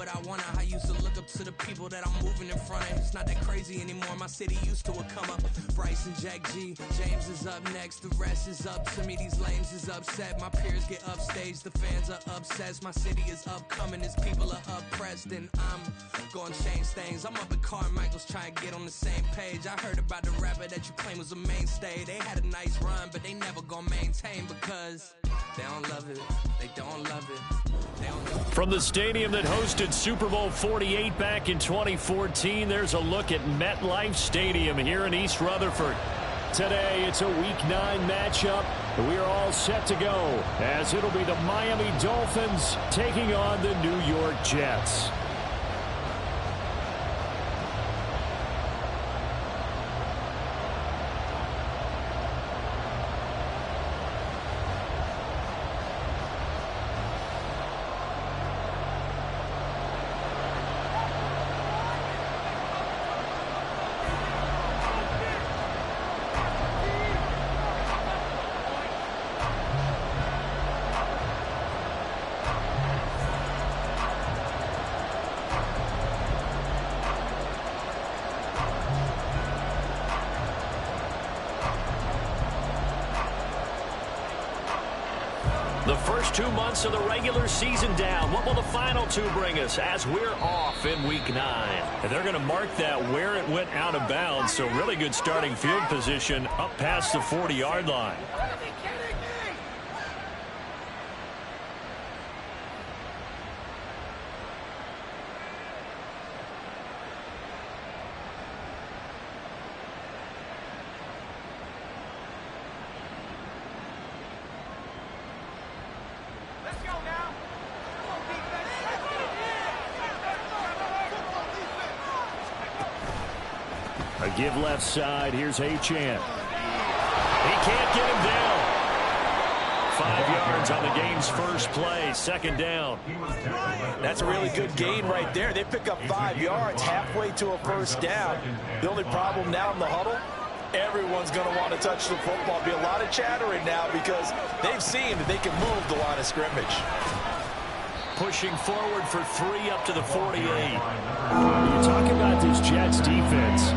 what I wanted. I used to look up to the people that I'm moving in front of. It's not that crazy anymore. My city used to a come up. Bryce and Jack G, James is up next. The rest is up to me. These lames is upset. My peers get upstaged. The fans are obsessed. My city is upcoming. His people are oppressed, and I'm gonna change things. I'm up at Carmichael's trying to get on the same page. I heard about the rapper that you claim was a mainstay. They had a nice run, but they never gonna maintain because they don't love it. They don't love it. They don't love it. From the stadium that hosted Super Bowl 48 back in 2014, there's a look at MetLife Stadium here in East Rutherford. Today, it's a Week 9 matchup. We are all set to go, as it'll be the Miami Dolphins taking on the New York Jets. The first 2 months of the regular season down. What will the final 2 bring us as we're off in Week 9? And they're going to mark that where it went out of bounds. So really good starting field position up past the 40-yard line. A give left side. Here's Achane. He can't get him down. 5 yards on the game's first play. Second down. That's a really good gain right there. They pick up 5 yards halfway to a first down. The only problem now in the huddle, everyone's going to want to touch the football. Be a lot of chattering now because they've seen that they can move the line of scrimmage. Pushing forward for 3 up to the 48. You talk about this Jets defense.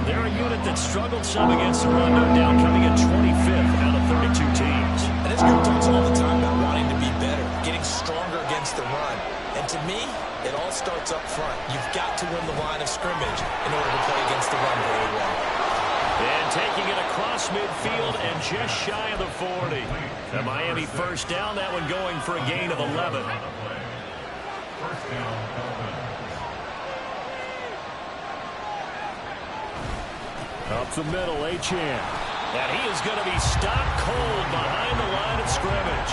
They're a unit that struggled some against the run, no doubt, coming in 25th out of 32 teams. And this group talks all the time about wanting to be better, getting stronger against the run. And to me, it all starts up front. You've got to win the line of scrimmage in order to play against the run very well. And taking it across midfield and just shy of the 40. The Miami first down, that one going for a gain of 11. First down, Dolphins. Up the middle, Achane. And he is going to be stopped cold behind the line of scrimmage.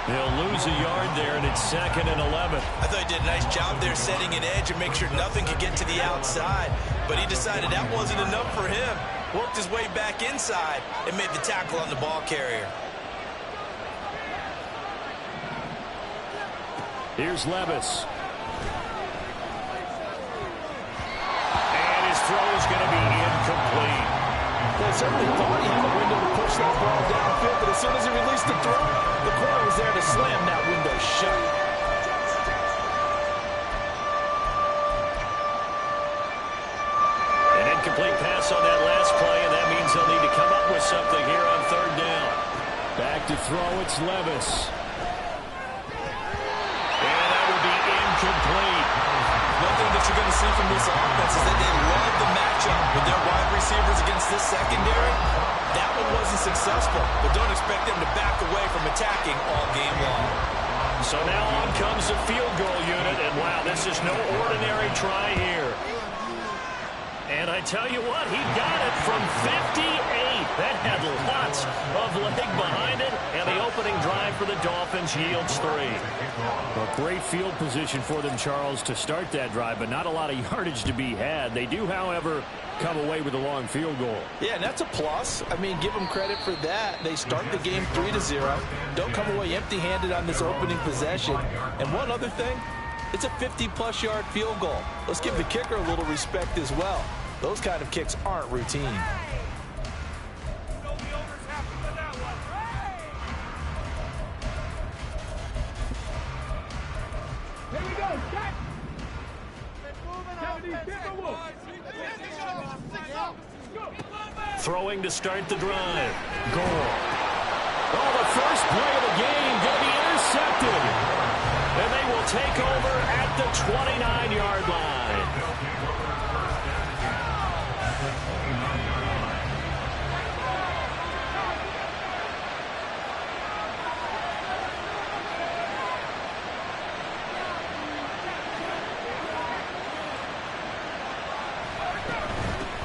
He'll lose a yard there, and it's 2nd and 11. I thought he did a nice job there setting an edge and make sure nothing could get to the outside. But he decided that wasn't enough for him. Worked his way back inside and made the tackle on the ball carrier. Here's Levis. And his throw is going to be incomplete. They certainly thought he had a window to push that ball downfield, but as soon as he released the throw, the corner was there to slam that window shut. An incomplete pass on that last play, and that means they'll need to come up with something here on 3rd down. Back to throw, it's Levis. And that will be incomplete. One thing that you're going to see from this offense is that they love the matchup with their wide receivers against this secondary. That one wasn't successful, but don't expect them to back away from attacking all game long. So now on comes the field goal unit, and wow, this is no ordinary try here. And I tell you what, he got it from 58. That had lots of leg behind it, and the opening drive for the Dolphins yields 3. A great field position for them, Charles, to start that drive, but not a lot of yardage to be had. They do, however, come away with a long field goal. Yeah, and that's a plus. I mean, give them credit for that. They start the game 3-0. Don't come away empty-handed on this opening possession. And one other thing, it's a 50-plus yard field goal. Let's give the kicker a little respect as well. Those kind of kicks aren't routine. Here we go, set. throwing to start the drive. Goal. Oh, the first play of the game going to be intercepted. And they will take over at the 29-yard line.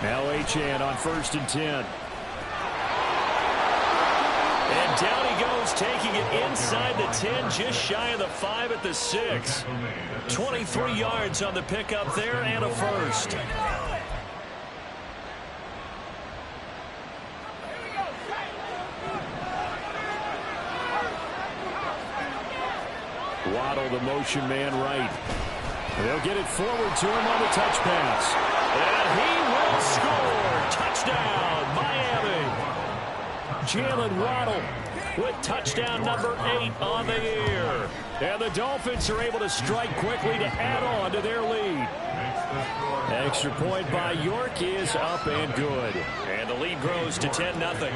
Now Achane on 1st and 10. And down he goes, taking it inside the 10, just shy of the 5 at the 6. 23 yards on the pickup there and a first. Waddle, the motion man right. They'll get it forward to him on the touch pass. And he will score. Touchdown, Miami. Jalen Waddle with touchdown number 8 on the year. And the Dolphins are able to strike quickly to add on to their lead. Extra point by York is up and good. And the lead grows to 10-0.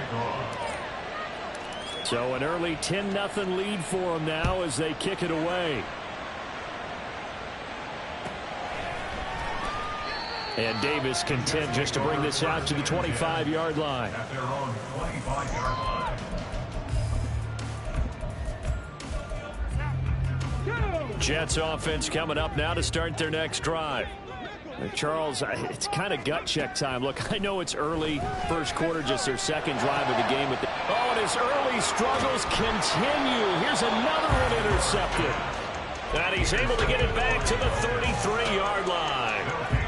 So an early 10-0 lead for them now as they kick it away. And Davis content just to bring this out to the 25-yard line. At their own 25-yard line. Jets offense coming up now to start their next drive. Charles, it's kind of gut check time. Look, I know it's early, first quarter, just their second drive of the game. Oh, and his early struggles continue. Here's another one intercepted. And he's able to get it back to the 33-yard line.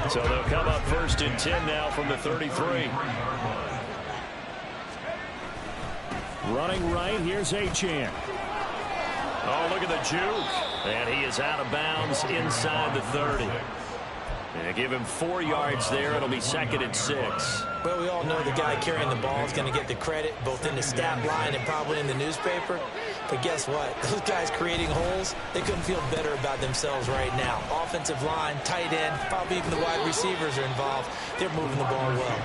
So they'll come up 1st and 10 now from the 33. Running right, here's Achane. Oh, look at the juke. And he is out of bounds inside the 30. And give him 4 yards there. It'll be 2nd and 6. Well, we all know the guy carrying the ball is going to get the credit both in the stat line and probably in the newspaper. But guess what? Those guys creating holes, they couldn't feel better about themselves right now. Offensive line, tight end, probably even the wide receivers are involved. They're moving the ball well.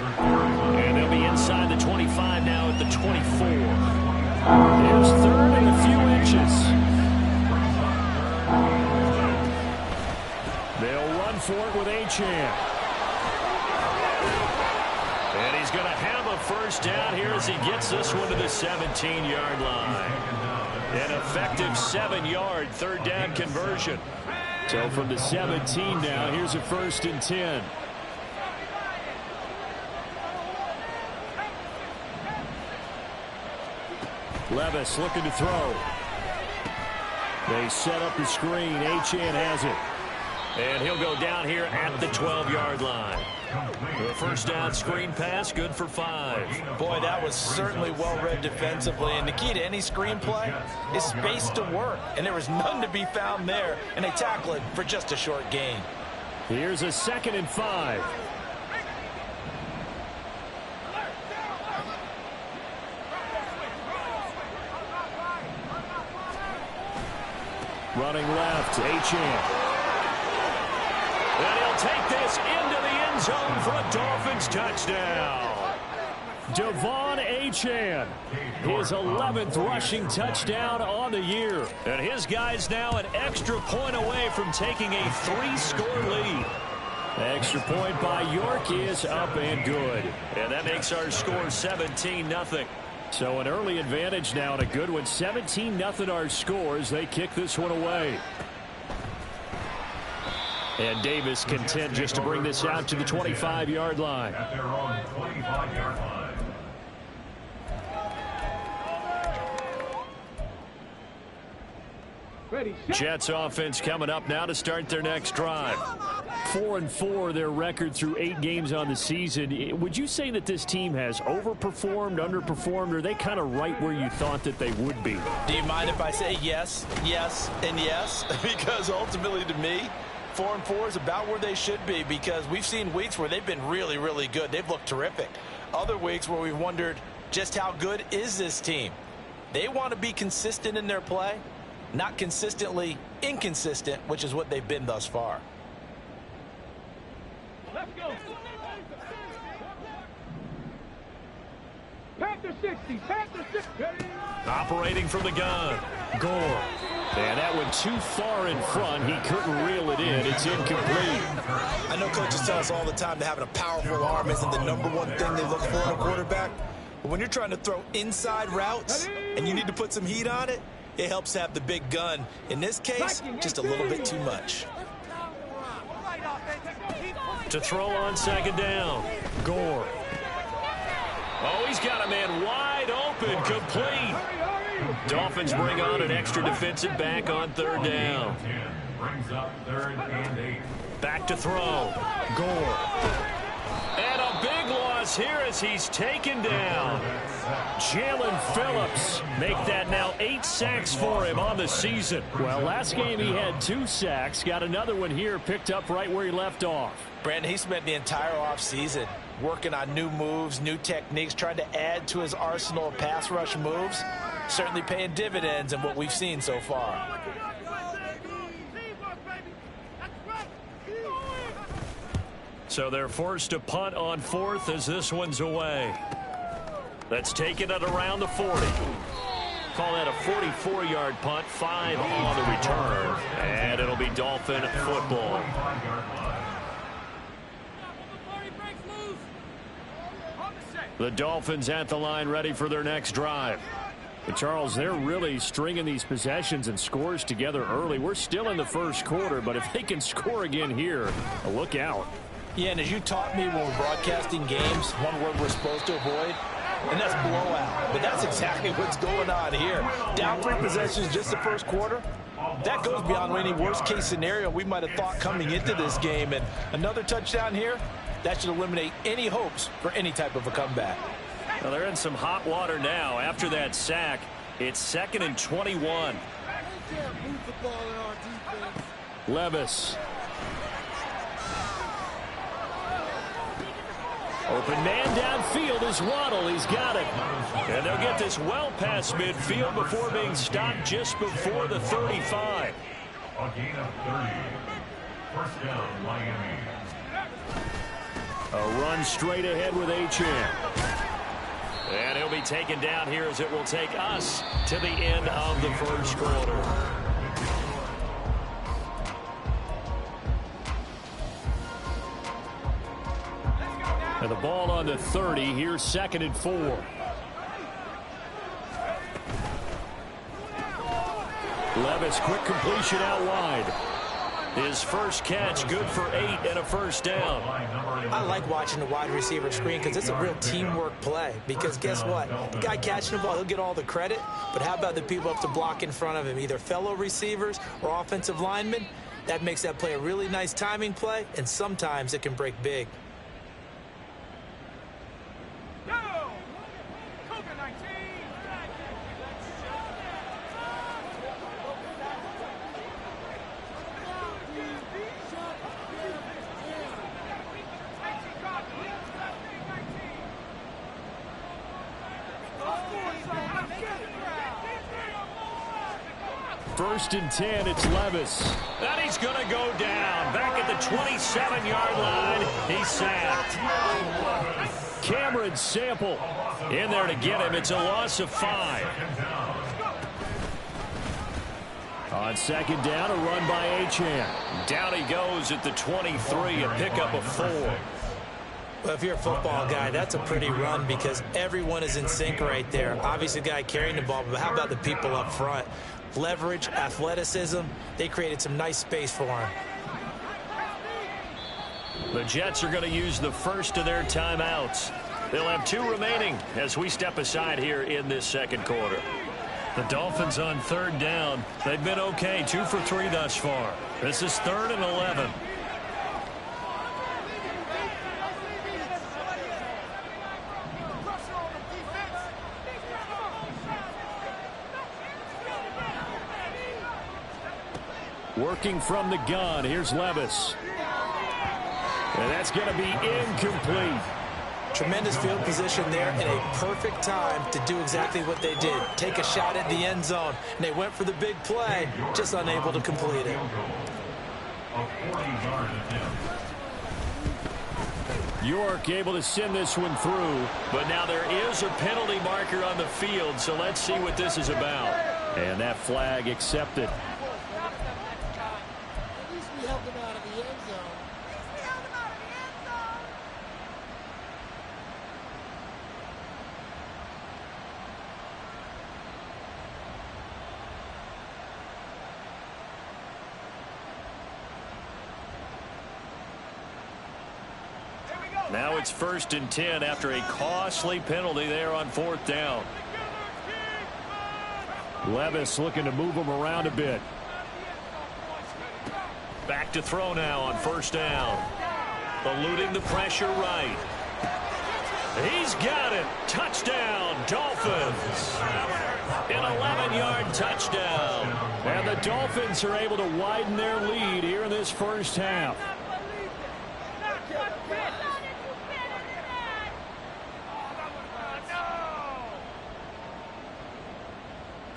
And they'll be inside the 25 now at the 24. There's 3rd and a few inches. They'll run for it with Achane. And he's going to have a first down here as he gets this one to the 17-yard line. An effective 7-yard third down conversion. So from the 17 now, here's a 1st and 10. Levis looking to throw. They set up the screen. Achane has it. And he'll go down here at the 12-yard line. The first down screen pass, good for 5. Boy, that was certainly well-read defensively. And the key to any screen play is space to work. And there was none to be found there. And they tackle it for just a short gain. Here's a 2nd and 5. Running left, Achane. And he'll take this into the end zone for a Dolphins touchdown. Devon Achane, his 11th rushing touchdown on the year. And his guys now an extra point away from taking a 3-score lead. Extra point by York is up and good. And that makes our score 17-0. So an early advantage now and a good one. 17-0 our scores. They kick this one away. And Davis content just to bring this out to the 25-yard line. At their own 25-yard line. Jets offense coming up now to start their next drive. 4-4 their record through 8 games on the season. Would you say that this team has overperformed, underperformed, or are they kind of right where you thought that they would be? Do you mind if I say yes, yes, and yes? Because ultimately to me, 4-4 is about where they should be, because we've seen weeks where they've been really, really good. They've looked terrific. Other weeks where we've wondered just how good is this team. They want to be consistent in their play. Not consistently inconsistent, which is what they've been thus far. Let's go. Operating from the gun. Gore. And that went too far in front. He couldn't reel it in. It's incomplete. I know coaches tell us all the time that having a powerful arm isn't the #1 thing they look for in a quarterback. But when you're trying to throw inside routes and you need to put some heat on it, it helps have the big gun. In this case, just a little bit too much. To throw on second down. Gore. Oh, he's got a man wide open, complete. Dolphins bring on an extra defensive back on third down. Brings up 3rd and 8. Back to throw. Gore. And a big loss here as he's taken down. Jalen Phillips make that now 8 sacks for him on the season. Well, last game he had 2 sacks. Got another one here, picked up right where he left off. Brandon, he spent the entire offseason working on new moves, new techniques, trying to add to his arsenal of pass rush moves. Certainly paying dividends in what we've seen so far. So they're forced to punt on 4th as this one's away. That's taken at around the 40. Call that a 44-yard punt, 5 on the return. And it'll be Dolphin football. The Dolphins at the line ready for their next drive. But Charles, they're really stringing these possessions and scores together early. We're still in the first quarter, but if they can score again here, look out. Yeah, and as you taught me when we're broadcasting games, one word we're supposed to avoid, and that's blowout. But that's exactly what's going on here. Down 3 possessions just the first quarter. That goes beyond any worst-case scenario we might have thought coming into this game. And another touchdown here, that should eliminate any hopes for any type of a comeback. Well, they're in some hot water now. After that sack, it's 2nd and 21. Levis. Open man downfield is Waddle. He's got it. And they'll get this well past midfield before being stopped just before the 35. A gain of 30. First down, Miami. A run straight ahead with Achane. And he'll be taken down here as it will take us to the end of the first quarter. And the ball on the 30. Here's 2nd and 4. Levis, quick completion out wide. His first catch, good for 8 and a first down. I like watching the wide receiver screen because it's a real teamwork play. Because guess what? The guy catching the ball, he'll get all the credit. But how about the people up to block in front of him, either fellow receivers or offensive linemen? That makes that play a really nice timing play, and sometimes it can break big. First and 10, it's Levis. And he's going to go down. Back at the 27-yard line, he's sacked. Cameron Sample In there to get him. It's a loss of 5. On second down, a run by Achane. Down he goes at the 23, a pickup of 4. Well, if you're a football guy, that's a pretty run because everyone is in sync right there. Obviously, the guy carrying the ball, but how about the people up front? Leverage, athleticism, they created some nice space for him. The Jets are going to use the first of their timeouts. They'll have 2 remaining as we step aside here in this second quarter. The Dolphins on third down. They've been okay, 2 for 3 thus far. This is 3rd and 11. Working from the gun, here's Levis. And that's going to be incomplete. Tremendous field position there and a perfect time to do exactly what they did. Take a shot at the end zone. And they went for the big play, just unable to complete it. York able to send this one through. But now there is a penalty marker on the field, so let's see what this is about. And that flag accepted. At least we helped him out of the end zone. Now it's 1st and 10 after a costly penalty there on 4th down. Levis looking to move him around a bit. Back to throw now on 1st down. Eluding the pressure right. He's got it. Touchdown, Dolphins. An 11-yard touchdown. And the Dolphins are able to widen their lead here in this first half.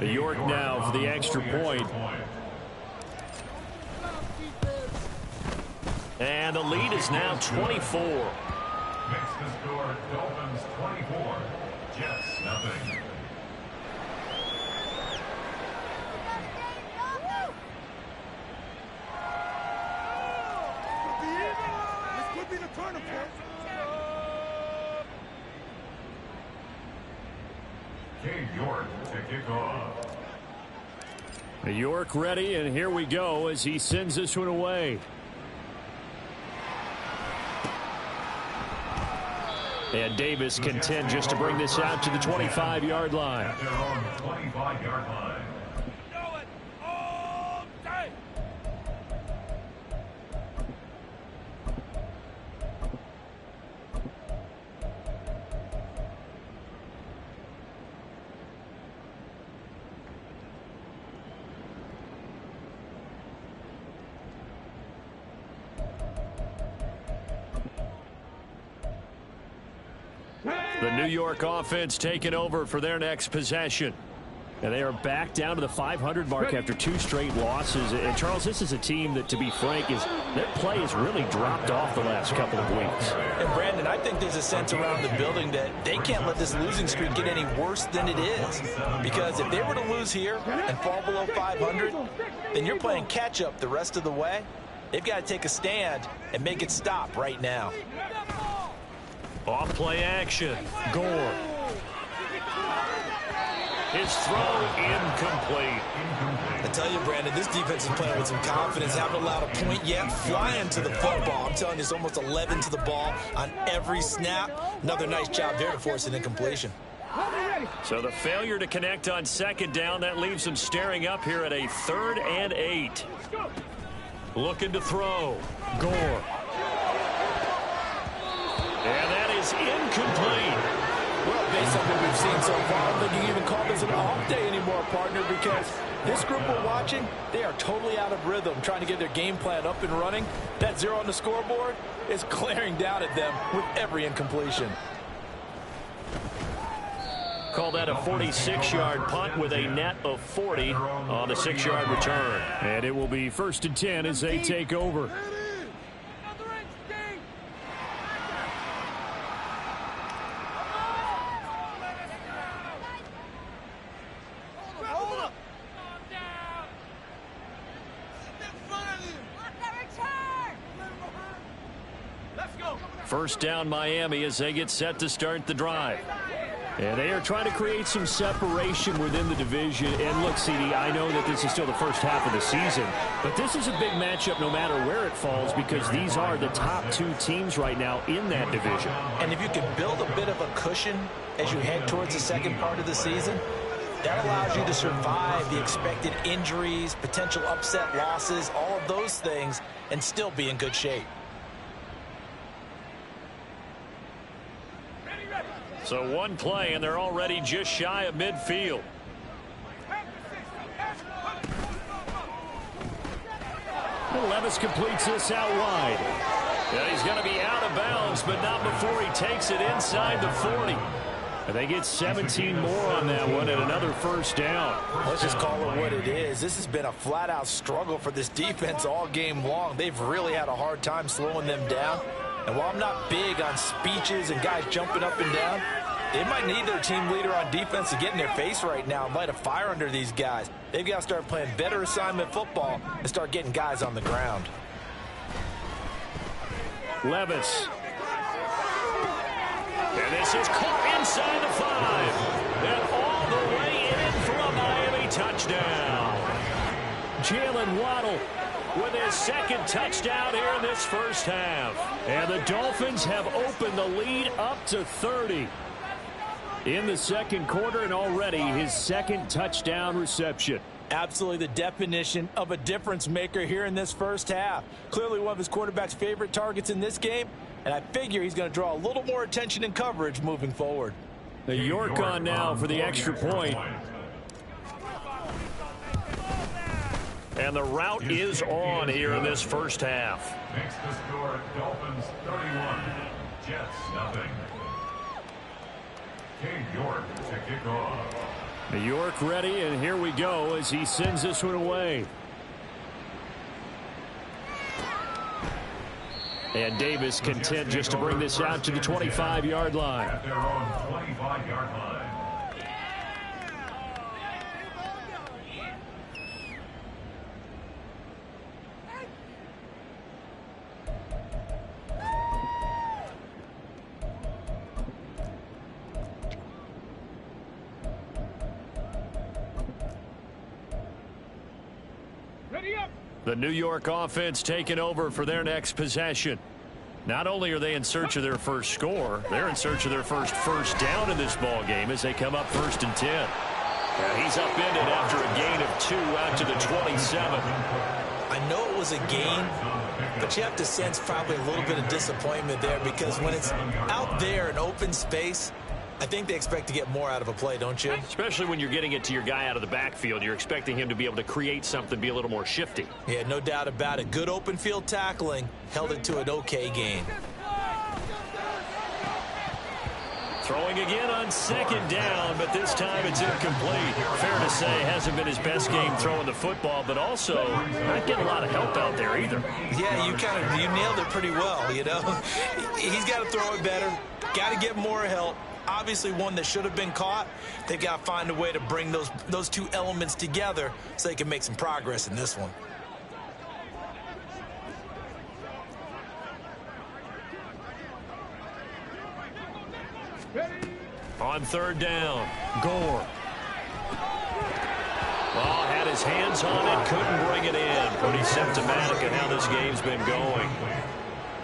York now for the extra point. And the lead is now 24. Makes the score Dolphins 24, Jets nothing. This could be the turning point. Cade York to kick off. York ready, and here we go as he sends this one away. And Davis content just to bring this out to the 25-yard line. At their own 25-yard line. The New York offense taking over for their next possession. And they are back down to the 500 mark after 2 straight losses. And, Charles, this is a team that, to be frank, their play has really dropped off the last couple of weeks. And, Brandon, I think there's a sense around the building that they can't let this losing streak get any worse than it is. Because if they were to lose here and fall below 500, then you're playing catch-up the rest of the way. They've got to take a stand and make it stop right now. Off play action. Gore. His throw incomplete. I tell you, Brandon, this defense is playing with some confidence. Haven't allowed a point yet. Flying to the football. I'm telling you, it's almost 11 to the ball on every snap. Another nice job there to force an incompletion. So the failure to connect on 2nd down, that leaves them staring up here at a 3rd and 8. Looking to throw. Gore. And that is incomplete. Well, based on what we've seen so far, I don't think you can even call this an off day anymore, partner, because this group we're watching, they are totally out of rhythm, trying to get their game plan up and running. That 0 on the scoreboard is glaring down at them with every incompletion. Call that a 46-yard punt with a net of 40 on the 6-yard return. And it will be 1st and 10 as they take over. First down Miami as they get set to start the drive. And they are trying to create some separation within the division. And look, CD, I know that this is still the first half of the season, but this is a big matchup no matter where it falls because these are the top 2 teams right now in that division. And if you can build a bit of a cushion as you head towards the second part of the season, that allows you to survive the expected injuries, potential upset losses, all of those things, and still be in good shape. So one play, and they're already just shy of midfield. Levis completes this out wide. Yeah, he's going to be out of bounds, but not before he takes it inside the 40. And they get 17 more on that one and another first down. Let's just call it what it is. This has been a flat-out struggle for this defense all game long. They've really had a hard time slowing them down. And while I'm not big on speeches and guys jumping up and down, they might need their team leader on defense to get in their face right now and light a fire under these guys. They've got to start playing better assignment football and start getting guys on the ground. Levis. And this is caught inside the 5. And all the way in for a Miami touchdown. Jalen Waddle with his second touchdown here in this first half. And the Dolphins have opened the lead up to 30 in the second quarter, and already his second touchdown reception. Absolutely the definition of a difference maker here in this first half. Clearly one of his quarterback's favorite targets in this game, and I figure he's going to draw a little more attention and coverage moving forward. The York on now for the extra point. And the route is on here in this first half. Makes the score Dolphins 31, Jets nothing. King York to kick off. New York ready, and here we go as he sends this one away. And Davis content just to bring this out to the 25-yard line. At their own 25-yard line. The New York offense taking over for their next possession. Not only are they in search of their first score, they're in search of their first down in this ball game as they come up 1st and 10. And he's upended after a gain of 2 out to the 27. I know it was a gain, but you have to sense probably a little bit of disappointment there, because when it's out there in open space, I think they expect to get more out of a play, don't you? Especially when you're getting it to your guy out of the backfield. You're expecting him to be able to create something, be a little more shifty. Yeah, no doubt about it. Good open field tackling, held it to an okay gain. Throwing again on 2nd down, but this time it's incomplete. Fair to say, hasn't been his best game throwing the football, but also not getting a lot of help out there either. Yeah, you nailed it pretty well, you know. He's got to throw it better, got to get more help. Obviously one that should have been caught. They've got to find a way to bring those two elements together so they can make some progress in this one. On 3rd down, Gore. Well, had his hands on it, couldn't bring it in. Pretty symptomatic of how this game's been going.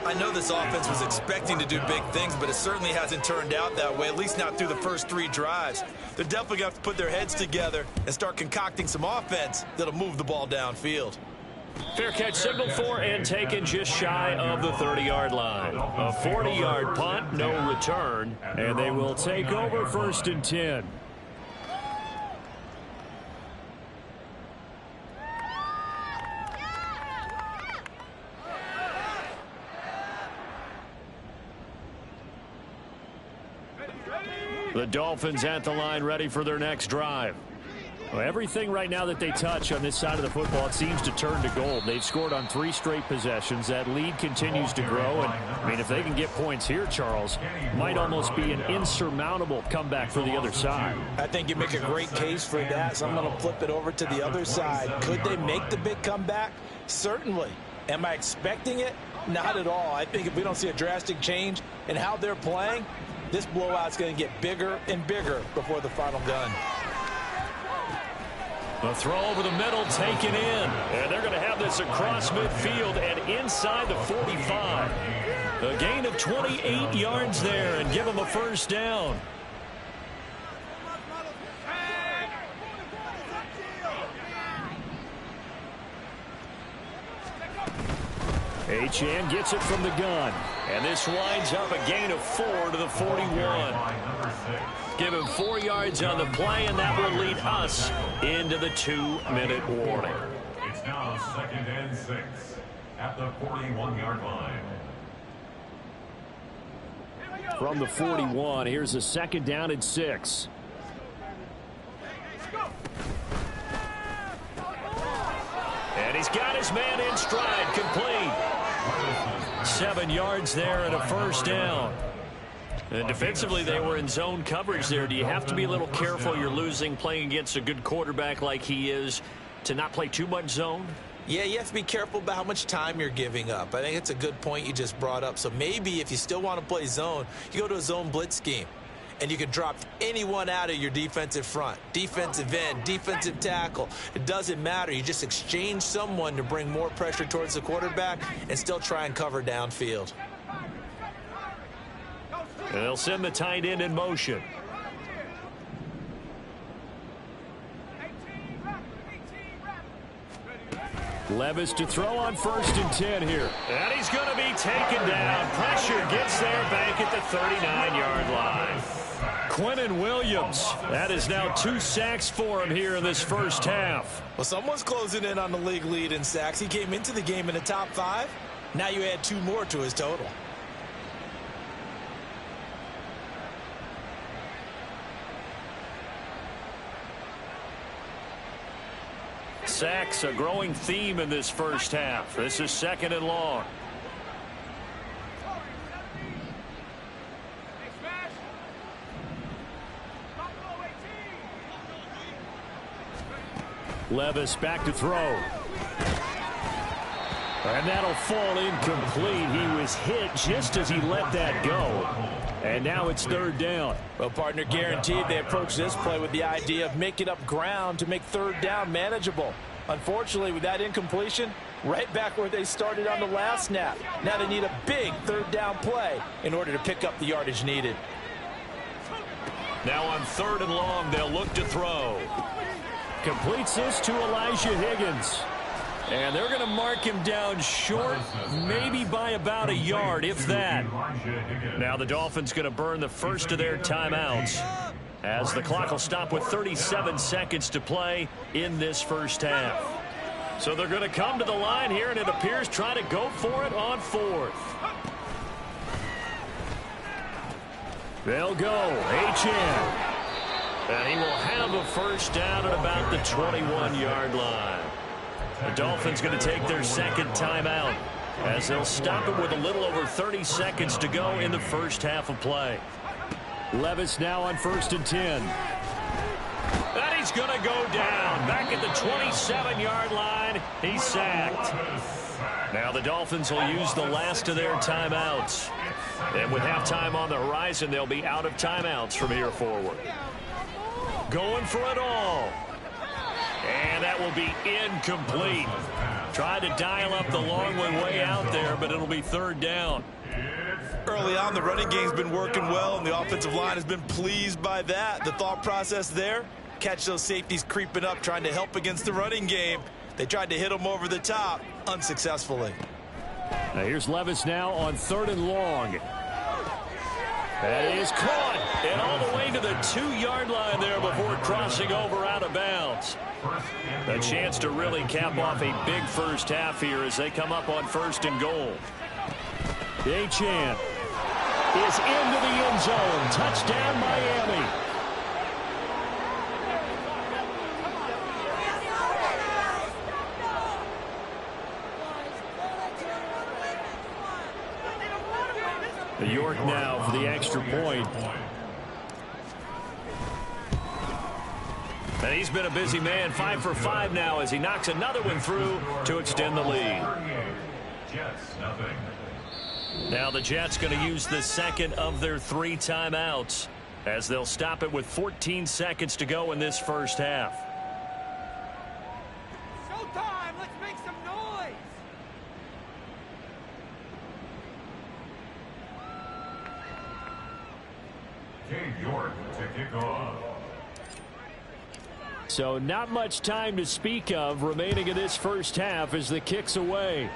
I know this offense was expecting to do big things, but it certainly hasn't turned out that way, at least not through the first 3 drives. They're definitely going to have to put their heads together and start concocting some offense that'll move the ball downfield. Fair catch signal for and taken just shy of the 30-yard line. A 40-yard punt, no return, and they will take over 1st and 10. The Dolphins at the line, ready for their next drive. Well, everything right now that they touch on this side of the football, it seems to turn to gold. They've scored on 3 straight possessions. That lead continues to grow. And, I mean, if they can get points here, Charles, might almost be an insurmountable comeback for the other side. I think you make a great case for that, so I'm going to flip it over to the other side. Could they make the big comeback? Certainly. Am I expecting it? Not at all. I think if we don't see a drastic change in how they're playing, this blowout's going to get bigger and bigger before the final gun. The throw over the middle taken in. And they're going to have this across midfield and inside the 45. A gain of 28 yards there and give them a 1st down. Achane gets it from the gun. And this winds up a gain of 4 to the 41. Give him 4 yards on the play, and that will lead us into the 2-minute warning. It's now 2nd and 6 at the 41-yard line. From the 41, here's a 2nd down and 6. And he's got his man in stride, complete. 7 yards there and a first down. And defensively, they were in zone coverage there. Do you have to be a little careful? You're losing, playing against a good quarterback like he is, to not play too much zone? Yeah, you have to be careful about how much time you're giving up. I think it's a good point you just brought up. So maybe if you still want to play zone, you go to a zone blitz scheme. And you can drop anyone out of your defensive front. Defensive end, defensive tackle. It doesn't matter. You just exchange someone to bring more pressure towards the quarterback and still try and cover downfield. They'll send the tight end in motion. Levis to throw on 1st and 10 here. And he's going to be taken down. Pressure gets there back at the 39-yard line. Quinnen Williams. That is now 2 sacks for him here in this first half. Well, someone's closing in on the league lead in sacks. He came into the game in the top 5. Now you add 2 more to his total. Sacks, a growing theme in this first half. This is 2nd and long. Levis back to throw. And that'll fall incomplete. He was hit just as he let that go. And now it's 3rd down. Well, partner, guaranteed they approach this play with the idea of making up ground to make 3rd down manageable. Unfortunately, with that incompletion, right back where they started on the last snap. Now they need a big 3rd down play in order to pick up the yardage needed. Now on 3rd and long, they'll look to throw. Completes this to Elijah Higgins. And they're going to mark him down short, maybe by about a yard, if that. Now the Dolphins going to burn the first of their timeouts, as the clock will stop with 37 seconds to play in this first half. So they're going to come to the line here, and it appears try to go for it on 4th. They'll go. Achane. And he will have a first down at about the 21-yard line. The Dolphins going to take their 2nd timeout, as they'll stop it with a little over 30 seconds to go in the first half of play. Levis now on 1st and 10. And he's going to go down. Back at the 27-yard line. He's sacked. Now the Dolphins will use the last of their timeouts. And with halftime on the horizon, they'll be out of timeouts from here forward. Going for it all. And that will be incomplete. Tried to dial up the long one way out there, but it'll be 3rd down. Early on, the running game's been working well, and the offensive line has been pleased by that. The thought process there, catch those safeties creeping up, trying to help against the running game. They tried to hit them over the top, unsuccessfully. Now here's Levis now on 3rd and long. That is caught, and all the way to the 2-yard line there before crossing over out of bounds. A chance to really cap off a big first half here as they come up on 1st and goal. Achane is into the end zone. Touchdown, Miami. York now for the extra point. And he's been a busy man, 5 for 5 now as he knocks another one through to extend the lead. Now the Jets going to use the 2nd of their 3 timeouts, as they'll stop it with 14 seconds to go in this first half. Showtime! Let's make some noise! Dave York to kick off. So not much time to speak of remaining in this first half as the kick's away.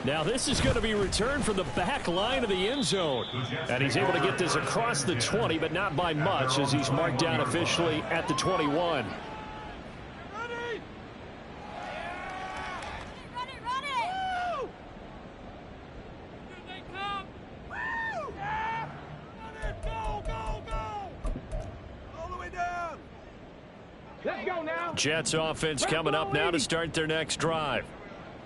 Now this is going to be returned from the back line of the end zone. And he's able to get this across the 20, but not by much, as he's marked down officially at the 21. Jets offense coming up now to start their next drive.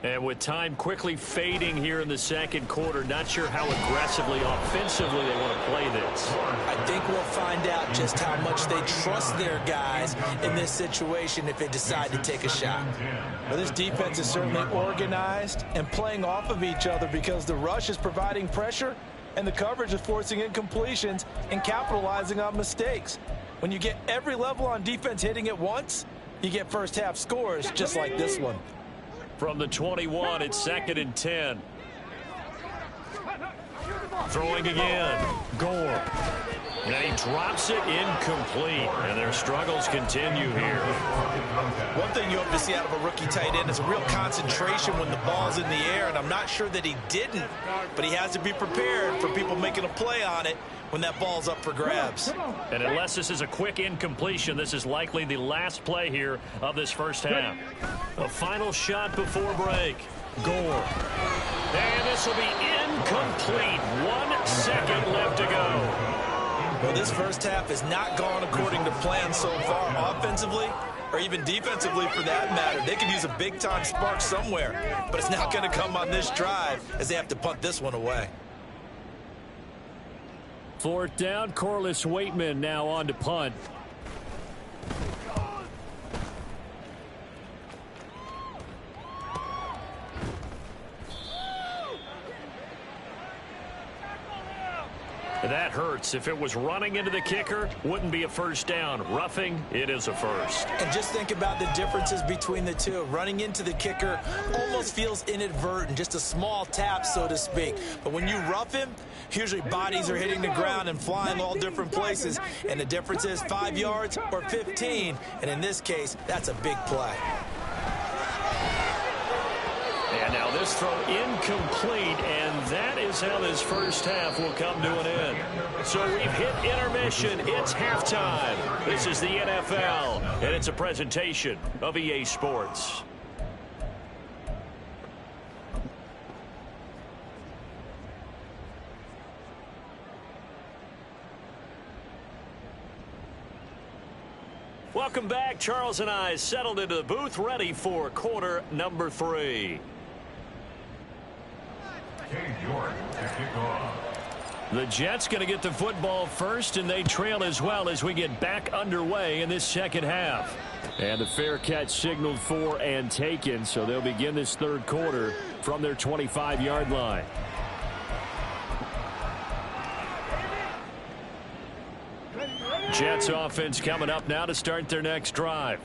And with time quickly fading here in the second quarter, not sure how aggressively, offensively they want to play this. I think we'll find out just how much they trust their guys in this situation if they decide to take a shot. Well, this defense is certainly organized and playing off of each other because the rush is providing pressure and the coverage is forcing incompletions and capitalizing on mistakes. When you get every level on defense hitting at once, you get first half scores just like this one. From the 21, it's 2nd and 10. Throwing again. Gore. And he drops it incomplete. And their struggles continue here. One thing you hope to see out of a rookie tight end is a real concentration when the ball's in the air. And I'm not sure that he didn't, but he has to be prepared for people making a play on it when that ball's up for grabs. And unless this is a quick incompletion, this is likely the last play here of this first half. A final shot before break. Gore. And this will be incomplete. 1 second left to go. Well, this first half has not gone according to plan so far, offensively or even defensively for that matter. They could use a big-time spark somewhere, but it's not going to come on this drive as they have to punt this one away. 4th down, Corliss Waitman now on to punt. That hurts. If it was running into the kicker, wouldn't be a first down. Roughing, it is a first. And just think about the differences between the two. Running into the kicker almost feels inadvertent, just a small tap, so to speak. But when you rough him, usually bodies are hitting the ground and flying all different places. And the difference is 5 yards or 15. And in this case, that's a big play. And now this throw incomplete, and that is how this first half will come to an end. So we've hit intermission. It's halftime. This is the NFL, and it's a presentation of EA Sports. Welcome back. Charles and I settled into the booth, ready for quarter number 3. The Jets going to get the football first, and they trail as well as we get back underway in this second half. And the fair catch signaled for and taken, so they'll begin this third quarter from their 25-yard line. Jets offense coming up now to start their next drive.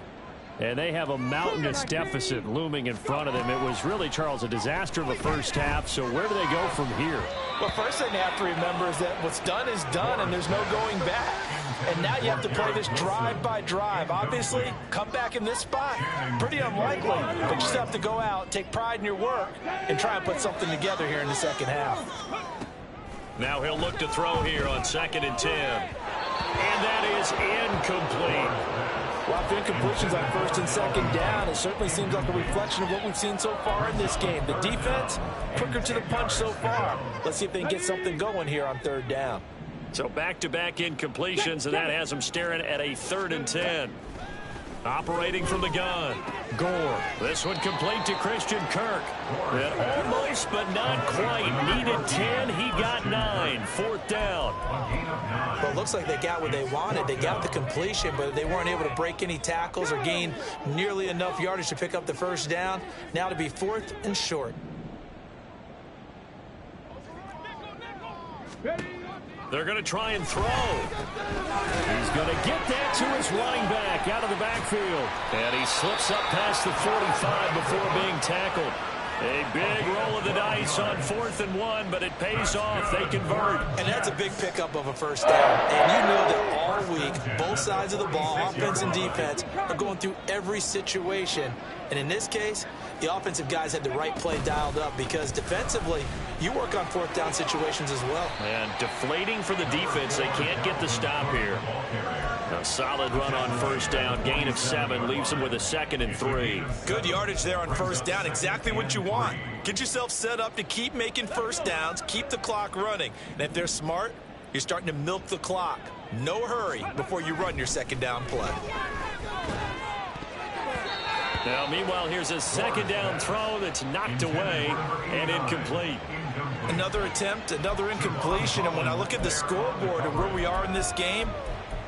And they have a mountainous deficit looming in front of them. It was really, Charles, a disaster of a first half. So where do they go from here? Well, first thing you have to remember is that what's done is done, and there's no going back. And now you have to play this drive by drive. Obviously, come back in this spot, pretty unlikely. But you just have to go out, take pride in your work, and try and put something together here in the second half. Now he'll look to throw here on 2nd and 10. And that is incomplete. Lots of incompletions on 1st and 2nd down. It certainly seems like a reflection of what we've seen so far in this game. The defense, quicker to the punch so far. Let's see if they can get something going here on 3rd down. So back-to-back incompletions, and that has them staring at a 3rd and 10. Operating from the gun. Gore. This one complete to Christian Kirk. And almost, but not quite. Needed 10. He got 9. 4th down. Well, it looks like they got what they wanted. They got the completion, but they weren't able to break any tackles or gain nearly enough yardage to pick up the first down. Now to be 4th and short. They're going to try and throw. He's going to get that to his running back out of the backfield. And he slips up past the 45 before being tackled. A big roll of the dice on 4th and 1, but it pays off. They convert. And that's a big pickup of a first down. And you know that all week, both sides of the ball, offense and defense, are going through every situation. And in this case, the offensive guys had the right play dialed up because defensively, you work on 4th down situations as well. And deflating for the defense. They can't get the stop here. A solid run on 1st down. Gain of 7 leaves them with a 2nd and 3. Good yardage there on 1st down. Exactly what you want. Get yourself set up to keep making first downs, keep the clock running. And if they're smart, you're starting to milk the clock. No hurry before you run your 2nd down play. Now, meanwhile, here's a second down throw that's knocked away and incomplete. Another attempt, another incompletion, and when I look at the scoreboard and where we are in this game,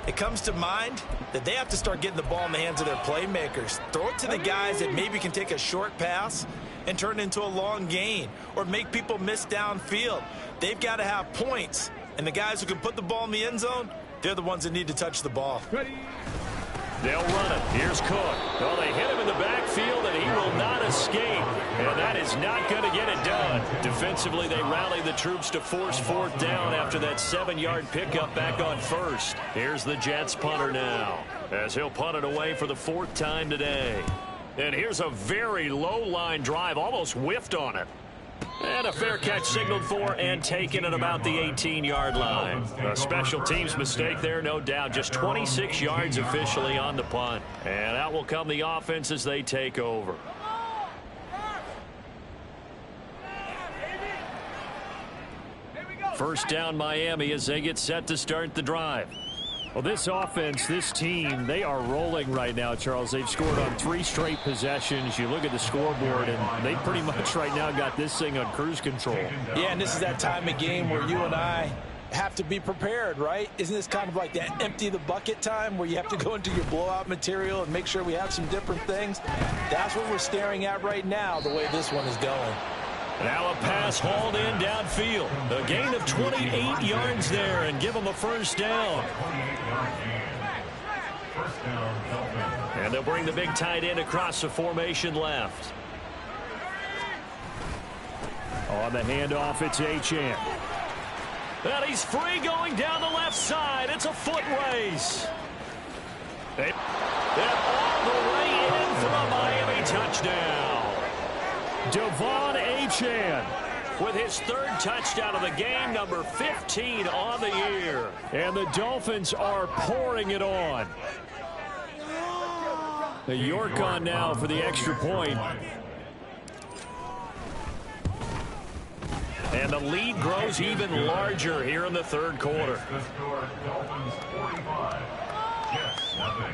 it comes to mind that they have to start getting the ball in the hands of their playmakers. Throw it to the guys that maybe can take a short pass and turn it into a long gain or make people miss downfield. They've got to have points, and the guys who can put the ball in the end zone, they're the ones that need to touch the ball. They'll run it. Here's Cook. Well, they hit him in the backfield, and he will not escape. And that is not going to get it done. Defensively, they rally the troops to force fourth down after that 7-yard pickup back on first. Here's the Jets punter now, as he'll punt it away for the 4th time today. And here's a very low-line drive, almost whiffed on it. And a fair catch signaled for and taken at about the 18-yard line. A special teams mistake there, no doubt. Just 26 yards officially on the punt. And out will come the offense as they take over. First down Miami as they get set to start the drive. Well, this offense, this team, they are rolling right now, Charles. They've scored on 3 straight possessions. You look at the scoreboard, and they pretty much right now got this thing on cruise control. Yeah, and this is that time of game where you and I have to be prepared, right? Isn't this kind of like that empty the bucket time where you have to go into your blowout material and make sure we have some different things? That's what we're staring at right now, the way this one is going. Now a pass hauled in downfield. A gain of 28 yards there and give them a first down. And they'll bring the big tight end across the formation left. On the handoff, it's Achane. And he's free going down the left side. It's a foot race. And all the way in for a Miami touchdown. Devon Achane with his 3rd touchdown of the game, number 15 on the year. And the Dolphins are pouring it on. The York on now for the extra point. And the lead grows even larger here in the 3rd quarter. The score, Dolphins 45, Jets nothing.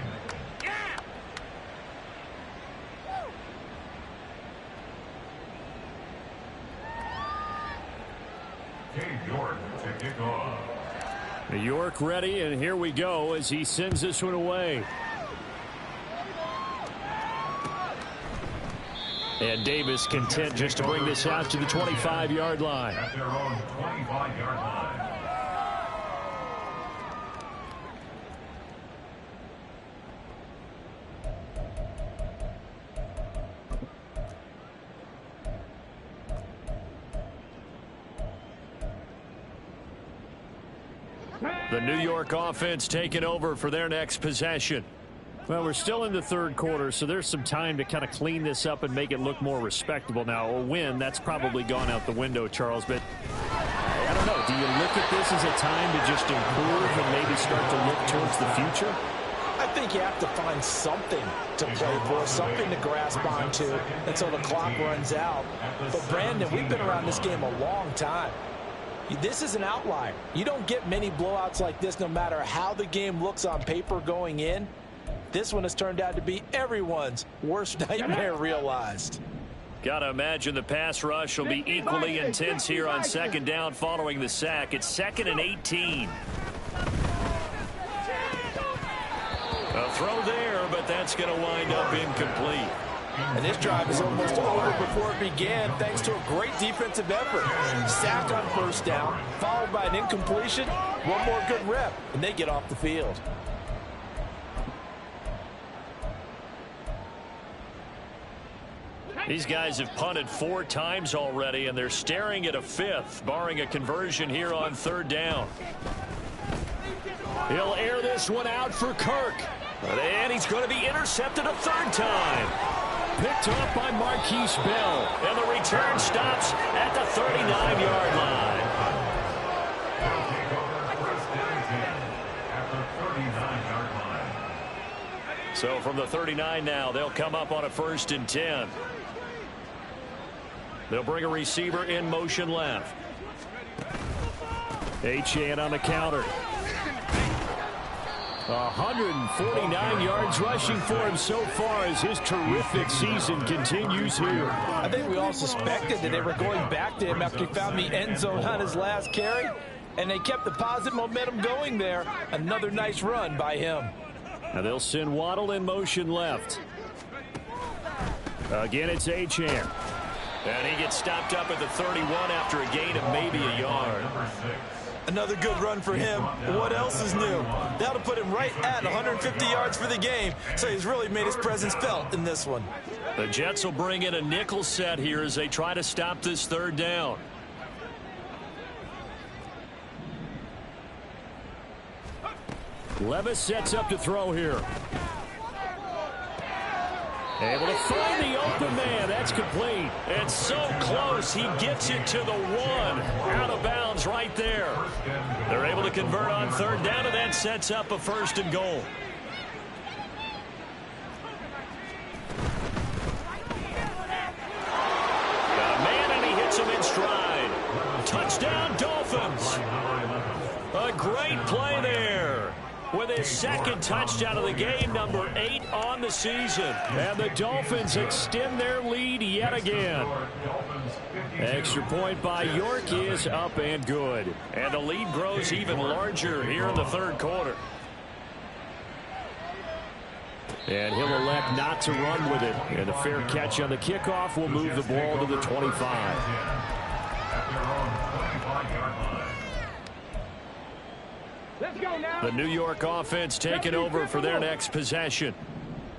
York to kick off. New York ready, and here we go as he sends this one away. And Davis content just to bring this out to the 25-yard line. At their own 25-yard line. The New York offense taking over for their next possession. Well, we're still in the 3rd quarter, so there's some time to kind of clean this up and make it look more respectable. Now, a win, that's probably gone out the window, Charles, but I don't know. Do you look at this as a time to just improve and maybe start to look towards the future? I think you have to find something to play for, something to grasp onto until the clock runs out. But, Brandon, we've been around this game a long time. This is an outlier. You don't get many blowouts like this no matter how the game looks on paper going in. This one has turned out to be everyone's worst nightmare realized. Got to imagine the pass rush will be equally intense here on 2nd down following the sack. It's 2nd and 18. A throw there, but that's going to wind up incomplete. And this drive is almost over before it began thanks to a great defensive effort. Sack on 1st down, followed by an incompletion. One more good rep, and they get off the field. These guys have punted 4 times already, and they're staring at a 5th, barring a conversion here on 3rd down. He'll air this one out for Kirk. And he's going to be intercepted a 3rd time. Picked up by Marquise Bell. And the return stops at the 39-yard line. They'll take over 1st and 10 at the 39-yard line. So from the 39 now, they'll come up on a 1st and 10. They'll bring a receiver in motion left. Achane on the counter. 149 yards rushing for him so far as his terrific season continues here. I think we all suspected that they were going back to him after he found the end zone on his last carry, and they kept the positive momentum going there. Another nice run by him. Now they'll send Waddle in motion left. Again, it's Achane. And he gets stopped up at the 31 after a gain of maybe a yard. Another good run for him. What else is new? That'll put him right at 150 yards for the game, so he's really made his presence felt in this one. The Jets will bring in a nickel set here as they try to stop this third down. Levis sets up to throw here. Able to find the open man. That's complete. It's so close. He gets it to the 1. Out of bounds right there. They're able to convert on third down, and that sets up a 1st and goal. Got a man, and he hits him in stride. Touchdown, Dolphins. A great play there. With his 2nd touchdown of the game, number 8 on the season. And the Dolphins extend their lead yet again. Extra point by York is up and good. And the lead grows even larger here in the 3rd quarter. And he'll elect not to run with it. And a fair catch on the kickoff will move the ball to the 25. The New York offense taking over for their next possession.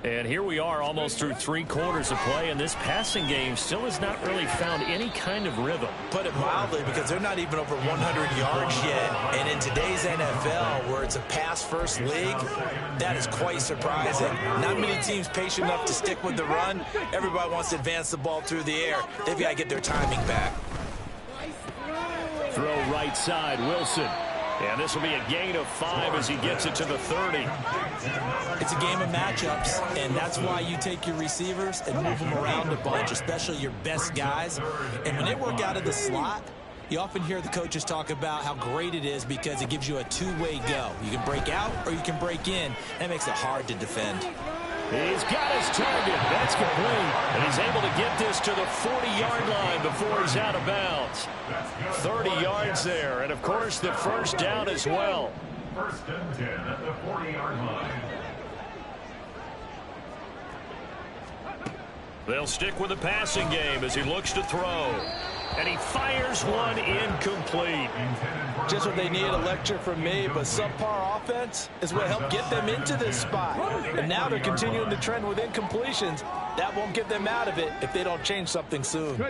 And here we are almost through 3 quarters of play, and this passing game still has not really found any kind of rhythm. Put it mildly, because they're not even over 100 yards yet. And in today's NFL, where it's a pass-first league, that is quite surprising. Not many teams patient enough to stick with the run. Everybody wants to advance the ball through the air. They've got to get their timing back. Throw right side, Wilson. And this will be a gain of 5 as he gets it to the 30. It's a game of matchups, and that's why you take your receivers and move them around a bunch, especially your best guys. And when they work out of the slot, you often hear the coaches talk about how great it is because it gives you a two-way go. You can break out or you can break in. That makes it hard to defend. He's got his target. That's complete. And he's able to get this to the 40-yard line before he's out of bounds. 30 yards there. And, of course, the 1st down as well. 1st and 10 at the 40-yard line. They'll stick with the passing game as he looks to throw. And he fires one incomplete. Just what they need, a lecture from me, but subpar offense is what helped get them into this spot. And now they're continuing to trend with incompletions. That won't get them out of it if they don't change something soon.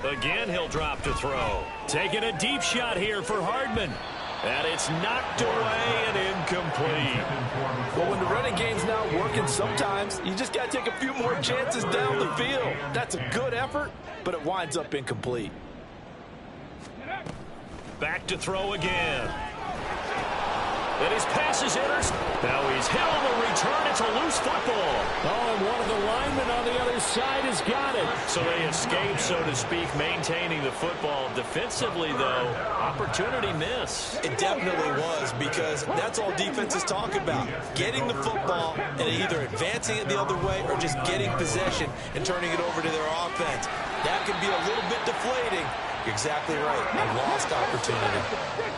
Again, he'll drop to throw. Taking a deep shot here for Hardman. And it's knocked away and incomplete. Well, when the running game's not working, sometimes you just got to take a few more chances down the field. That's a good effort, but it winds up incomplete. Back to throw again. And his pass is intercepted. Now he's hit on the return. It's a loose football. Oh, and one of the linemen on the other side has got it. So they escape, so to speak, maintaining the football. Defensively, though, opportunity miss. It definitely was, because that's all defenses talk about. Getting the football and either advancing it the other way or just getting possession and turning it over to their offense. That can be a little bit deflating. You're exactly right. A lost opportunity.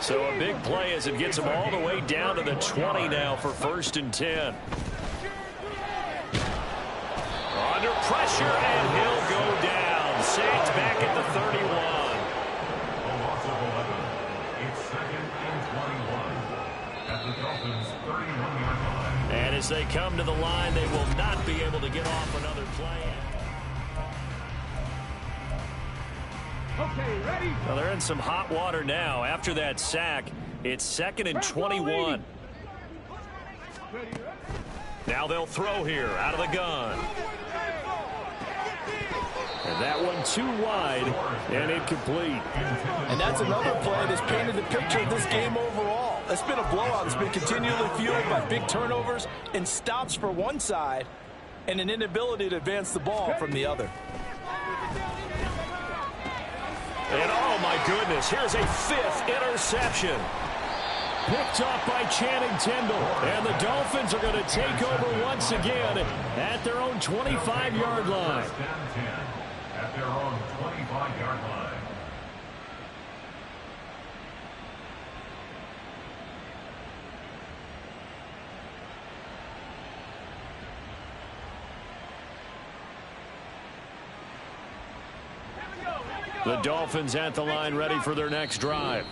So a big play as it gets him all the way down to the 20 now for 1st and 10. Under pressure, and he'll go down. Sacked back at the 31. A loss of 11. It's 2nd and 21 at the Dolphins' 31-yard line. And as they come to the line, they will not be able to get off another play. Okay, ready? Well, they're in some hot water now. After that sack, it's 2nd and 21. Now they'll throw here out of the gun. And that one too wide and incomplete. And that's another play that's painted the picture of this game overall. It's been a blowout. It's been continually fueled by big turnovers and stops for one side and an inability to advance the ball from the other. And oh my goodness, here's a 5th interception. picked off by Channing Tindall. And the Dolphins are going to take over once again at their own 25-yard line. First and 10 at their own 25-yard line. The Dolphins at the line ready for their next drive.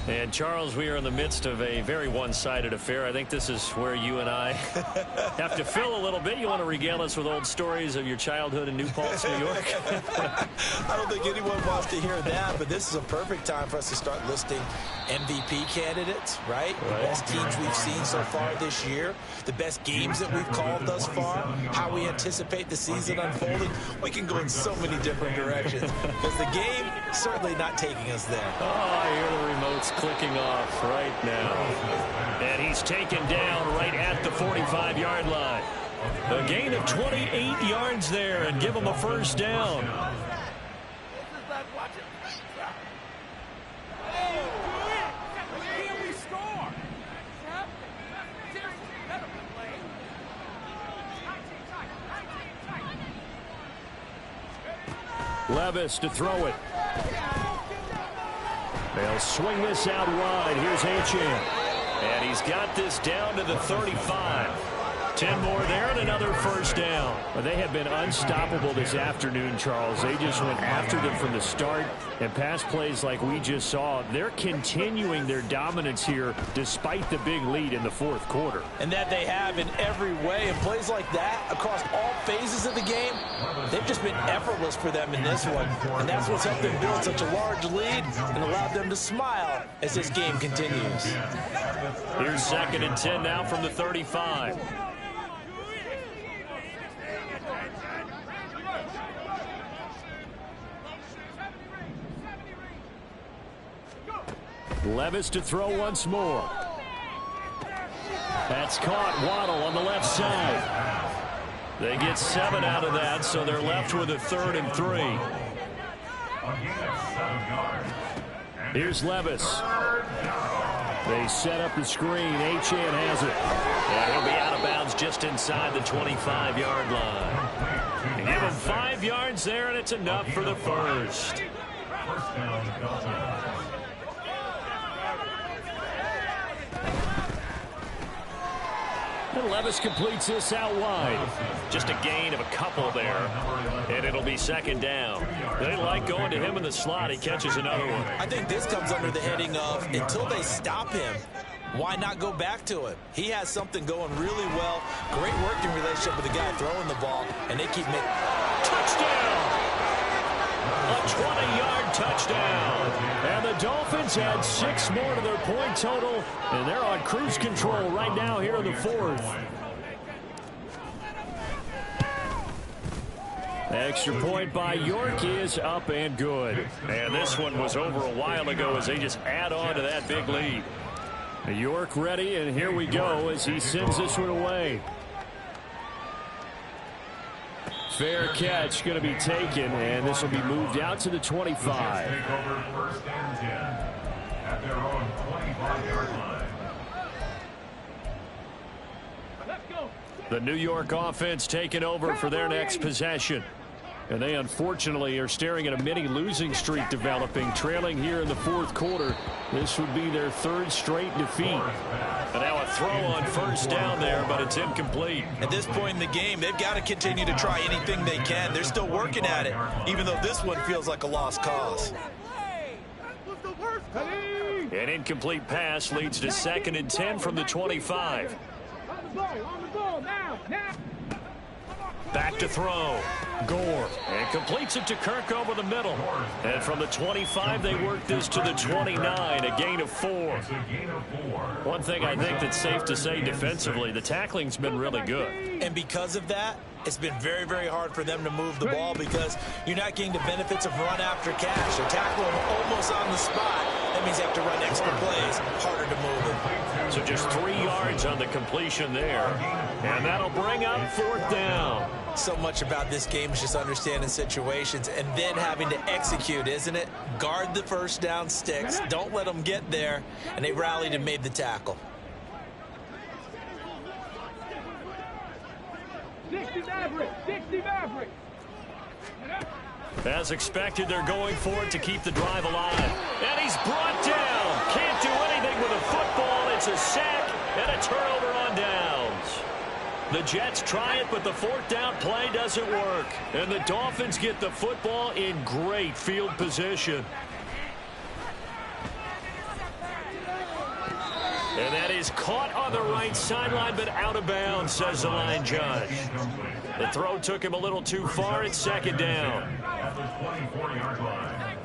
And, Charles, we are in the midst of a very one-sided affair. I think this is where you and I have to fill a little bit. You want to regale us with old stories of your childhood in New Paltz, New York? I don't think anyone wants to hear that, but this is a perfect time for us to start listing MVP candidates, right? The best teams we've seen so far this year, the best games that we've called thus far, how we anticipate the season unfolding. We can go in so many different directions because the game certainly not taking us there. Oh, I hear the remotes clicking off right now. And he's taken down right at the 45-yard line. A gain of 28 yards there and give him a first down. Levis to throw it. They'll swing this out wide. Here's Achane. And he's got this down to the 35. 10 more there and another first down. Well, they have been unstoppable this afternoon, Charles. They just went after them from the start. And pass plays like we just saw, they're continuing their dominance here despite the big lead in the fourth quarter. And that they have in every way. And plays like that across all phases of the game, they've just been effortless for them in this one. And that's what's helped them build such a large lead and allowed them to smile as this game continues. Here's 2nd and 10 now from the 35. Levis to throw once more. That's caught. Waddle on the left side. They get 7 out of that, so they're left with a 3rd and 3. Here's Levis. They set up the screen. Achane has it. And he'll be out of bounds just inside the 25-yard line. They give him 5 yards there, and it's enough for the first. First down, Dolphins. And Levis completes this out wide. Just a gain of a couple there. And it'll be 2nd down. They like going to him in the slot. He catches another one. I think this comes under the heading of until they stop him, why not go back to him? He has something going really well. Great working relationship with the guy throwing the ball. And they keep making... Touchdown! A 20-yard touchdown. And the Dolphins add 6 more to their point total. And they're on cruise control right now here in the 4th. Extra point by York is up and good. And this one was over a while ago as they just add on to that big lead. York ready, and here we go as he sends this one away. Fair catch going to be taken, and this will be moved out to the 25. Take over 1st and 10 at their own 25-yard line. The New York offense taking over for their next possession. And they unfortunately are staring at a mini losing streak developing, trailing here in the 4th quarter. This would be their 3rd straight defeat. And now a throw on first down there, but it's incomplete. At this point in the game, they've got to continue to try anything they can. They're still working at it, even though this one feels like a lost cause. An incomplete pass leads to 2nd and 10 from the 25. Back to throw. Gore. And completes it to Kirk over the middle. And from the 25, they work this to the 29, a gain of 4. One thing I think that's safe to say defensively, the tackling's been really good. And because of that, It's been very, very hard for them to move the ball because you're not getting the benefits of run after catch. They tackle them almost on the spot. That means you have to run extra plays. Harder to move it. So just 3 yards on the completion there. And that'll bring up 4th down. So much about this game is just understanding situations and then having to execute, isn't it? Guard the first down sticks. Don't let them get there. And they rallied and made the tackle. 60 Maverick! 60 Maverick! As expected, they're going for it to keep the drive alive. And he's brought down. Can't do anything with a football. It's a sack and a turnover on downs. The Jets try it, but the 4th down play doesn't work. And the Dolphins get the football in great field position. And that is caught on the right sideline, but out of bounds, says the line judge. The throw took him a little too far. It's 2nd down. At the 24-yard line.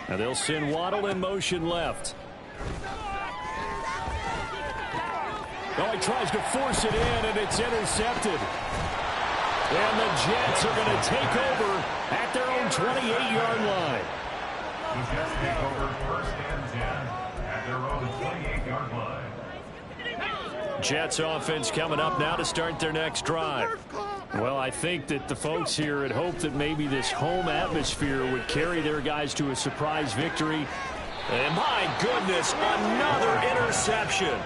Now they'll send Waddle in motion left. Oh, he tries to force it in, and it's intercepted. And the Jets are going to take over at their own 28-yard line. The Jets take over 1st and 10 at their own 28-yard line. Jets offense coming up now to start their next drive. Well, I think that the folks here had hoped that maybe this home atmosphere would carry their guys to a surprise victory. And my goodness, another interception.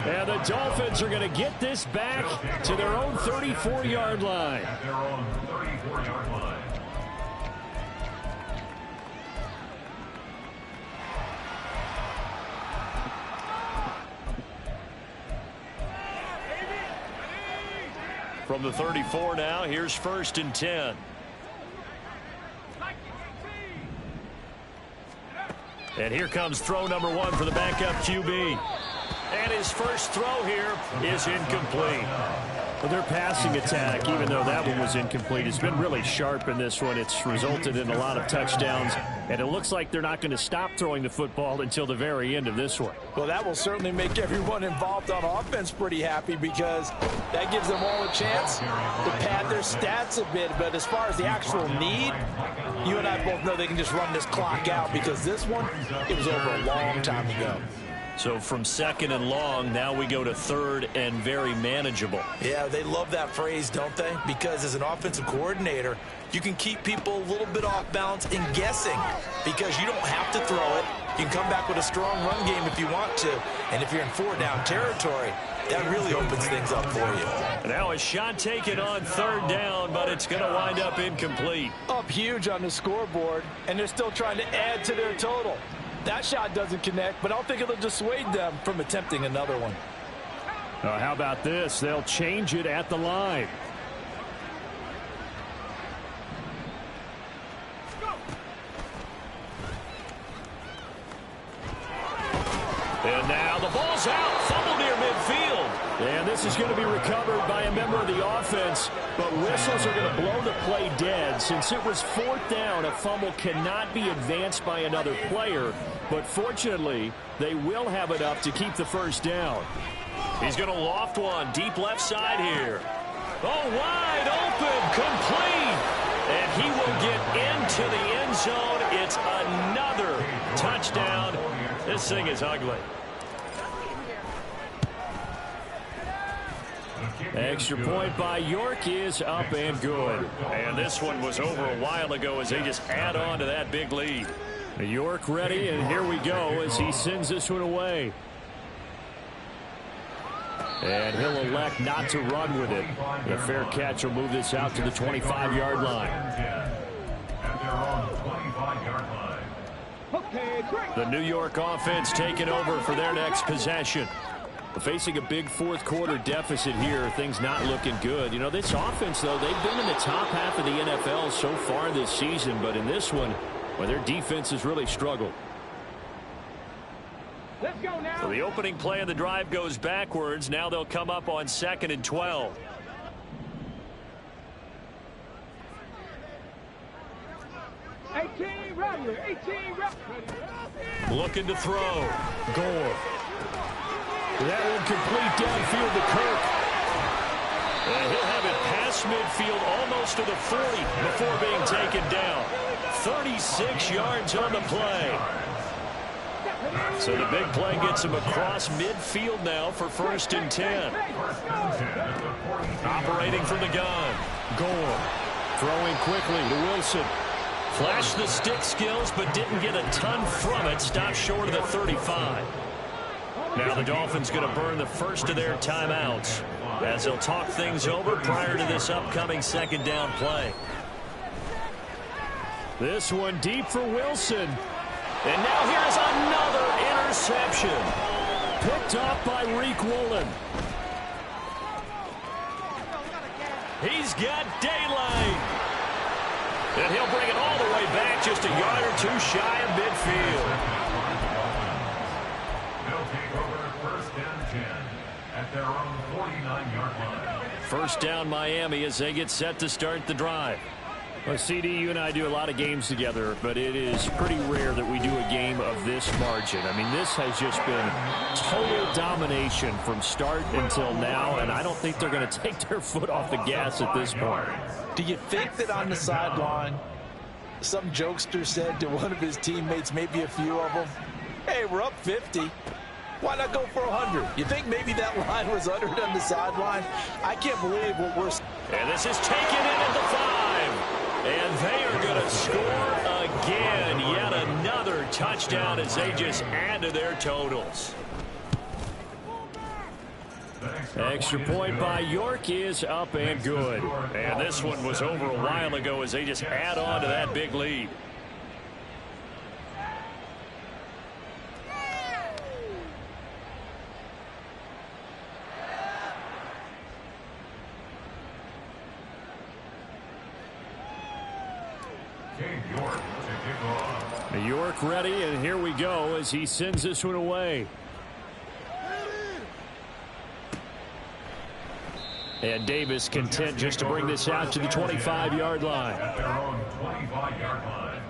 And the Dolphins are going to get this back to their own 34-yard line. At their own 34-yard line. From the 34 now, here's 1st and 10. And here comes throw number 1 for the backup QB. And his first throw here is incomplete. Well, their passing attack, even though that one was incomplete, has been really sharp in this one. It's resulted in a lot of touchdowns, and it looks like they're not going to stop throwing the football until the very end of this one. Well, that will certainly make everyone involved on offense pretty happy because that gives them all a chance to pad their stats a bit. But as far as the actual need, you and I both know they can just run this clock out because this one, it was over a long time ago. So from 2nd and long, now we go to 3rd and very manageable. Yeah, they love that phrase, don't they? Because as an offensive coordinator, you can keep people a little bit off balance and guessing because you don't have to throw it. You can come back with a strong run game if you want to. And if you're in 4-down territory, that really opens things up for you. Now a shot taken on 3rd down, but it's going to wind up incomplete. Up huge on the scoreboard, and they're still trying to add to their total. That shot doesn't connect, but I don't think it'll dissuade them from attempting another one. How about this? They'll change it at the line. And now the ball's out. Fumble near midfield. And this is going to be recovered by a member of the offense, but whistles are going to blow the play dead. Since it was 4th down, a fumble cannot be advanced by another player, but fortunately, they will have enough to keep the first down. He's going to loft one deep left side here. Oh, wide open, complete. And he will get into the end zone. It's another touchdown. This thing is ugly. Extra point by York is up and good. And this one was over a while ago as they just add on to that big lead. York ready, and here we go as he sends this one away. And he'll elect not to run with it. The fair catch will move this out to the 25-yard line. At their own 25-yard line. Okay, great. The New York offense taking over for their next possession. Facing a big fourth-quarter deficit here, things not looking good. You know, this offense, though, they've been in the top half of the NFL so far this season, but in this one, well, their defense has really struggled. Let's go now. So the opening play of the drive goes backwards. Now they'll come up on 2nd and 12. 18 Rattler, 18 Rattler. Looking to throw. Gore. That one complete downfield to Kirk. And he'll have it past midfield almost to the 40 before being taken down. 36 yards on the play. So the big play gets him across midfield now for 1st and 10. Operating from the gun. Gore. Throwing quickly to Wilson. Flashed the stick skills, but didn't get a ton from it. Stopped short of the 35. Now the Dolphins going to burn the first of their timeouts as they'll talk things over prior to this upcoming 2nd down play. This one deep for Wilson. And now here's another interception. Picked off by Reek Woolen. He's got daylight. And he'll bring it all the way back just a yard or two shy of midfield. They'll take over 1st and 10 at their own 49-yard line. 1st down Miami as they get set to start the drive. Well, CD, you and I do a lot of games together, but it is pretty rare that we do a game of this margin. I mean, this has just been total domination from start until now, and I don't think they're going to take their foot off the gas at this point. Do you think that on the sideline, some jokester said to one of his teammates, maybe a few of them, hey, we're up 50. Why not go for 100? You think maybe that line was uttered on the sideline? I can't believe what we're... And this is taken in at the 5. And they are going to score again. Yet another touchdown as they just add to their totals. Extra point by York is up and good. And this one was over a while ago as they just add on to that big lead. York ready, and here we go as he sends this one away. And Davis content just to bring this out to the 25-yard line. At their own 25-yard line.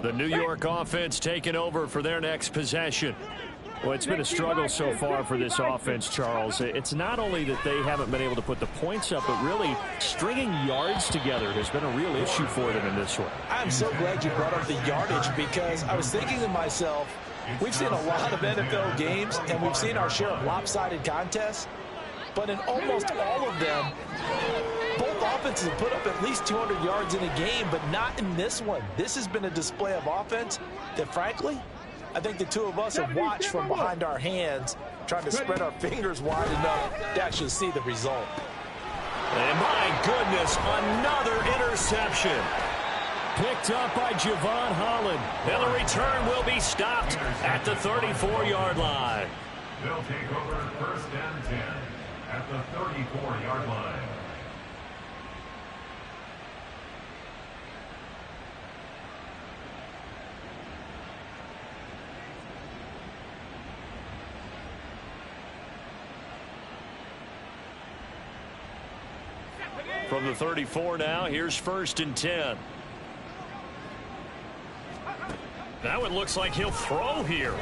The New York offense taking over for their next possession. Well, it's been a struggle so far for this offense, Charles. It's not only that they haven't been able to put the points up, but really stringing yards together has been a real issue for them in this one. I'm so glad you brought up the yardage because I was thinking to myself, we've seen a lot of NFL games and we've seen our share of lopsided contests, but in almost all of them, both offenses have put up at least 200 yards in a game, but not in this one. This has been a display of offense that, frankly, I think the two of us have watched from behind our hands, trying to spread our fingers wide enough to actually see the result. And my goodness, another interception. Picked up by Javon Holland. And the return will be stopped at the 34-yard line. They'll take over 1st and 10 at the 34-yard line. From the 34 now, here's 1st and 10. Now it looks like he'll throw here.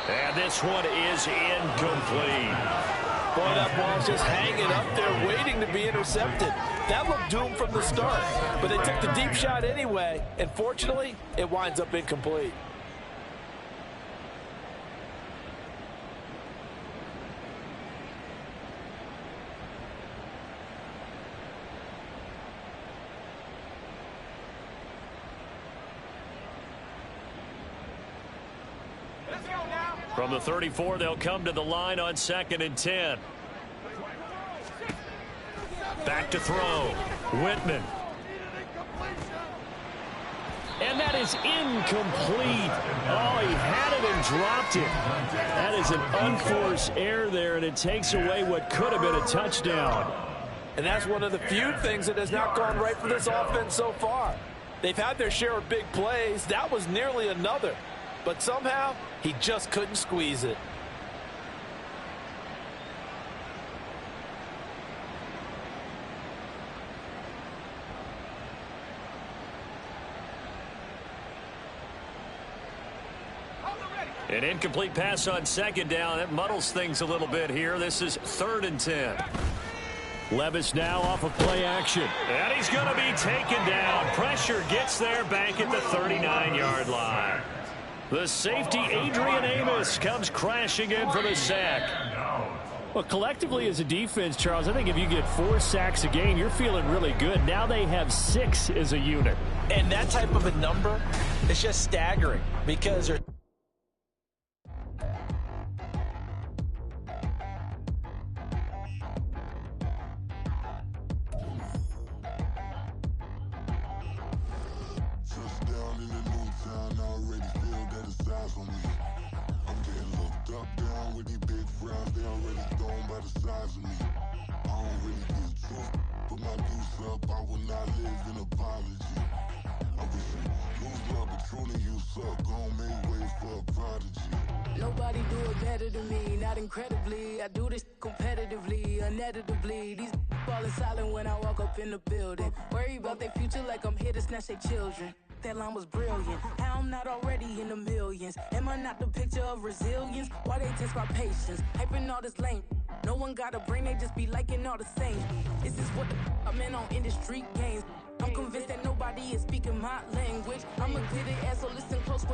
And this one is incomplete. Boy, that ball's just hanging up there waiting to be intercepted. That looked doomed from the start, but they took the deep shot anyway, and fortunately, it winds up incomplete. From the 34, they'll come to the line on 2nd and 10. Back to throw. Whitman. And that is incomplete. Oh, he had it and dropped it. That is an unforced error there, and it takes away what could have been a touchdown. And that's one of the few things that has not gone right for this offense so far. They've had their share of big plays. That was nearly another. But somehow, he just couldn't squeeze it. An incomplete pass on second down. That muddles things a little bit here. This is 3rd and 10. Levis now off of play action. And he's going to be taken down. Pressure gets there back at the 39-yard line. The safety, Adrian Amos, comes crashing in for the sack. Well, collectively as a defense, Charles, I think if you get 4 sacks a game, you're feeling really good. Now they have 6 as a unit. And that type of a number is just staggering because they're Nobody do it better than me, not incredibly. I do this competitively, uneditably. These falling silent when I walk up in the building. Worry about their future like I'm here to snatch their children. That line was brilliant. How I'm not already in the millions. Am I not the picture of resilience? Why they test my patience? Hyping all this lame. No one got a brain, they just be liking all the same. This is what the I'm in on industry games. I'm convinced that nobody is speaking my language. I'm a good ass, so listen close.